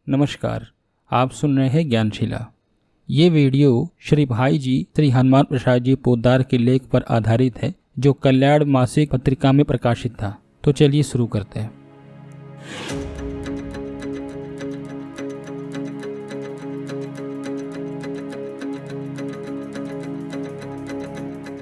नमस्कार, आप सुन रहे हैं ज्ञानशिला। ये वीडियो श्री भाई जी श्री हनुमान प्रसाद जी पोद्दार के लेख पर आधारित है, जो कल्याण मासिक पत्रिका में प्रकाशित था। तो चलिए शुरू करते हैं।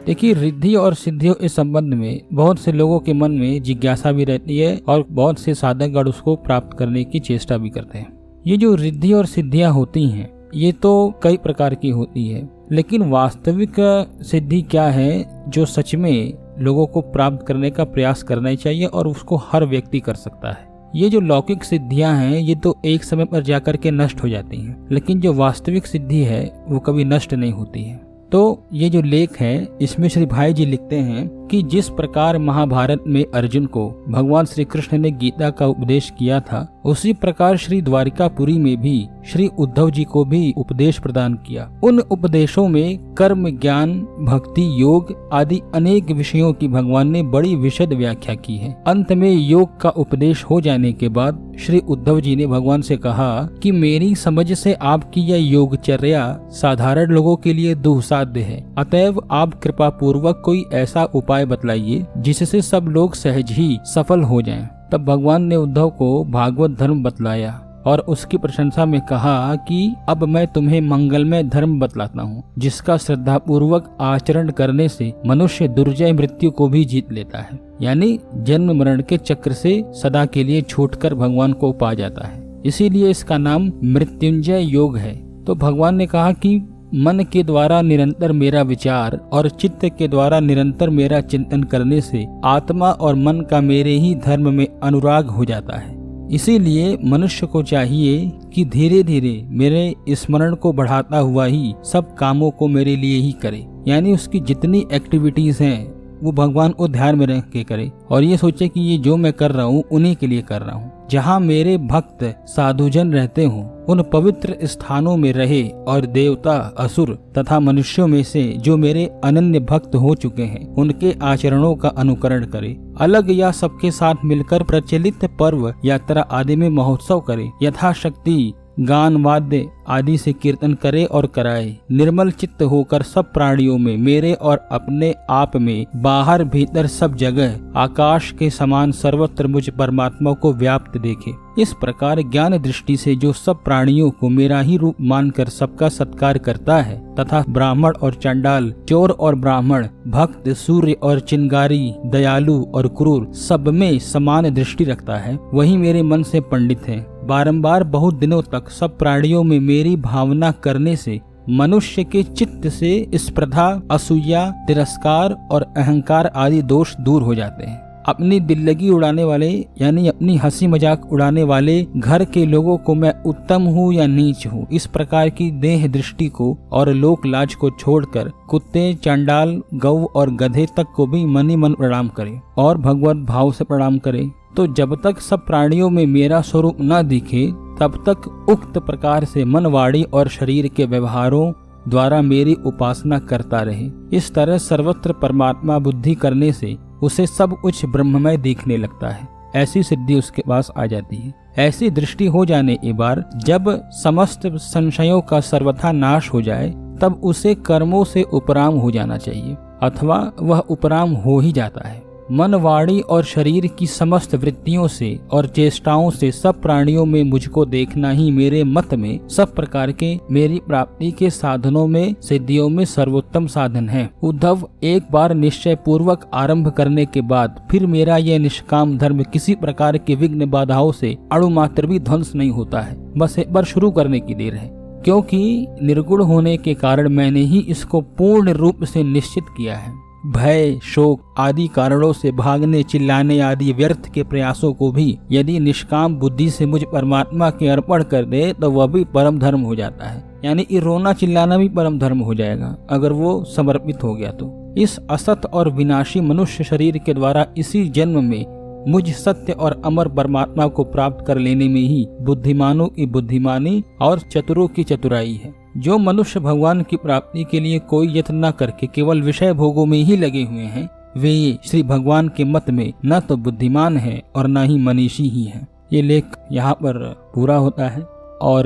देखिए, रिद्धि और सिद्धियों के संबंध में बहुत से लोगों के मन में जिज्ञासा भी रहती है और बहुत से साधकगण उसको प्राप्त करने की चेष्टा भी करते हैं। ये जो रिद्धि और सिद्धियां होती हैं, ये तो कई प्रकार की होती है, लेकिन वास्तविक सिद्धि क्या है जो सच में लोगों को प्राप्त करने का प्रयास करना चाहिए और उसको हर व्यक्ति कर सकता है। ये जो लौकिक सिद्धियां हैं, ये तो एक समय पर जाकर के नष्ट हो जाती हैं, लेकिन जो वास्तविक सिद्धि है वो कभी नष्ट नहीं होती है। तो ये जो लेख है, इसमें श्री भाई जी लिखते हैं कि जिस प्रकार महाभारत में अर्जुन को भगवान श्री कृष्ण ने गीता का उपदेश किया था, उसी प्रकार श्री द्वारिकापुरी में भी श्री उद्धव जी को भी उपदेश प्रदान किया। उन उपदेशों में कर्म, ज्ञान, भक्ति, योग आदि अनेक विषयों की भगवान ने बड़ी विशद व्याख्या की है। अंत में योग का उपदेश हो जाने के बाद श्री उद्धव जी ने भगवान से कहा कि मेरी समझ से आपकी यह योगचर्या साधारण लोगों के लिए दुस्साध्य है, अतएव आप कृपा पूर्वक कोई ऐसा उपाय बतलाइए जिससे सब लोग सहज ही सफल हो जाएं। तब भगवान ने उद्धव को भागवत धर्म बतलाया और उसकी प्रशंसा में कहा कि अब मैं तुम्हें मंगलमय धर्म बतलाता हूँ, जिसका श्रद्धा पूर्वक आचरण करने से मनुष्य दुर्जय मृत्यु को भी जीत लेता है, यानी जन्म मरण के चक्र से सदा के लिए छूटकर भगवान को पा जाता है। इसीलिए इसका नाम मृत्युंजय योग है। तो भगवान ने कहा कि मन के द्वारा निरंतर मेरा विचार और चित्त के द्वारा निरंतर मेरा चिंतन करने से आत्मा और मन का मेरे ही धर्म में अनुराग हो जाता है। इसीलिए मनुष्य को चाहिए कि धीरे धीरे मेरे स्मरण को बढ़ाता हुआ ही सब कामों को मेरे लिए ही करे, यानी उसकी जितनी एक्टिविटीज हैं वो भगवान को ध्यान में रख के करे और ये सोचे कि ये जो मैं कर रहा हूँ उन्हीं के लिए कर रहा हूँ। जहाँ मेरे भक्त साधुजन रहते हों, उन पवित्र स्थानों में रहे और देवता, असुर तथा मनुष्यों में से जो मेरे अनन्य भक्त हो चुके हैं उनके आचरणों का अनुकरण करे। अलग या सबके साथ मिलकर प्रचलित पर्व, यात्रा आदि में महोत्सव करे। यथाशक्ति गान, वाद्य आदि से कीर्तन करे और कराए। निर्मल चित्त होकर सब प्राणियों में, मेरे और अपने आप में, बाहर भीतर सब जगह आकाश के समान सर्वत्र मुझ परमात्मा को व्याप्त देखे। इस प्रकार ज्ञान दृष्टि से जो सब प्राणियों को मेरा ही रूप मानकर सबका सत्कार करता है तथा ब्राह्मण और चंडाल, चोर और ब्राह्मण, भक्त, सूर्य और चिंगारी, दयालु और क्रूर सब में समान दृष्टि रखता है, वही मेरे मन से पंडित है। बारंबार बहुत दिनों तक सब प्राणियों में मेरी भावना करने से मनुष्य के चित्त से स्पर्धा, असूया, तिरस्कार और अहंकार आदि दोष दूर हो जाते हैं। अपनी दिल्लगी उड़ाने वाले, यानी अपनी हंसी मजाक उड़ाने वाले घर के लोगों को मैं उत्तम हूँ या नीच हूँ, इस प्रकार की देह दृष्टि को और लोक लाज को छोड़कर कुत्ते, चंडाल, गौ और गधे तक को भी मनी मन प्रणाम करे और भगवत भाव से प्रणाम करे। तो जब तक सब प्राणियों में मेरा स्वरूप न दिखे, तब तक उक्त प्रकार से मन, वाणी और शरीर के व्यवहारों द्वारा मेरी उपासना करता रहे। इस तरह सर्वत्र परमात्मा बुद्धि करने से उसे सब कुछ ब्रह्ममय दिखने लगता है। ऐसी सिद्धि उसके पास आ जाती है। ऐसी दृष्टि हो जाने के बाद जब समस्त संशयों का सर्वथा नाश हो जाए, तब उसे कर्मों से उपराम हो जाना चाहिए, अथवा वह उपराम हो ही जाता है। मन, वाणी और शरीर की समस्त वृत्तियों से और चेष्टाओं से सब प्राणियों में मुझको देखना ही मेरे मत में सब प्रकार के मेरी प्राप्ति के साधनों में, सिद्धियों में सर्वोत्तम साधन है। उद्धव, एक बार निश्चय पूर्वक आरंभ करने के बाद फिर मेरा यह निष्काम धर्म किसी प्रकार के विघ्न बाधाओं से अणु मात्र भी ध्वंस नहीं होता है। बस एक बार शुरू करने की देर है, क्योंकि निर्गुण होने के कारण मैंने ही इसको पूर्ण रूप से निश्चित किया है। भय, शोक आदि कारणों से भागने, चिल्लाने आदि व्यर्थ के प्रयासों को भी यदि निष्काम बुद्धि से मुझ परमात्मा के अर्पण कर दे तो वह भी परम धर्म हो जाता है। यानी ये रोना चिल्लाना भी परम धर्म हो जाएगा अगर वो समर्पित हो गया तो। इस असत और विनाशी मनुष्य शरीर के द्वारा इसी जन्म में मुझ सत्य और अमर परमात्मा को प्राप्त कर लेने में ही बुद्धिमानों की बुद्धिमानी और चतुरों की चतुराई है। जो मनुष्य भगवान की प्राप्ति के लिए कोई यत्न न करके केवल विषय भोगों में ही लगे हुए हैं, वे श्री भगवान के मत में न तो बुद्धिमान है और न ही मनीषी ही है। ये लेख यहाँ पर पूरा होता है। और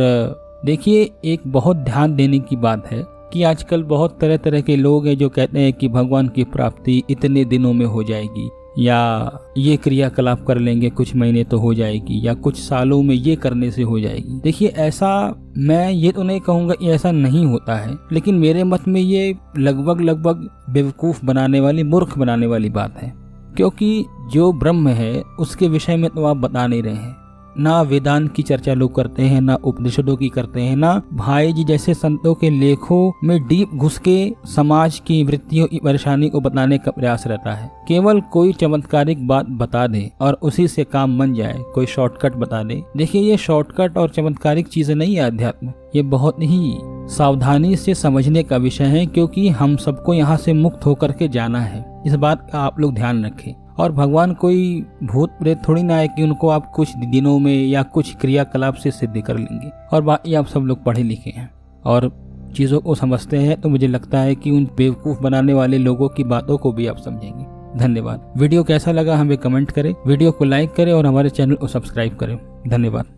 देखिए, एक बहुत ध्यान देने की बात है कि आजकल बहुत तरह तरह के लोग हैं जो कहते हैं कि भगवान की प्राप्ति इतने दिनों में हो जाएगी, या ये क्रियाकलाप कर लेंगे कुछ महीने तो हो जाएगी, या कुछ सालों में ये करने से हो जाएगी। देखिए, ऐसा मैं ये तो नहीं कहूँगा कि ऐसा नहीं होता है, लेकिन मेरे मत में ये लगभग बेवकूफ़ बनाने वाली, मूर्ख बनाने वाली बात है। क्योंकि जो ब्रह्म है उसके विषय में तो आप बता नहीं रहे हैं, ना वेदांत की चर्चा लोग करते हैं, ना उपनिषदों की करते हैं, ना भाई जी जैसे संतों के लेखों में डीप घुस के समाज की वृत्तियों की परेशानी को बताने का प्रयास रहता है। केवल कोई चमत्कारिक बात बता दे और उसी से काम बन जाए, कोई शॉर्टकट बता दे। देखिए, ये शॉर्टकट और चमत्कारिक चीजें नहीं है अध्यात्म, ये बहुत ही सावधानी से समझने का विषय है, क्योंकि हम सबको यहाँ से मुक्त होकर के जाना है। इस बात का आप लोग ध्यान रखें। और भगवान कोई भूत प्रेत थोड़ी ना है कि उनको आप कुछ दिनों में या कुछ क्रियाकलाप से सिद्ध कर लेंगे। और बाकी आप सब लोग पढ़े लिखे हैं और चीज़ों को समझते हैं, तो मुझे लगता है कि उन बेवकूफ़ बनाने वाले लोगों की बातों को भी आप समझेंगे। धन्यवाद। वीडियो कैसा लगा हमें कमेंट करें, वीडियो को लाइक करें और हमारे चैनल को सब्सक्राइब करें। धन्यवाद।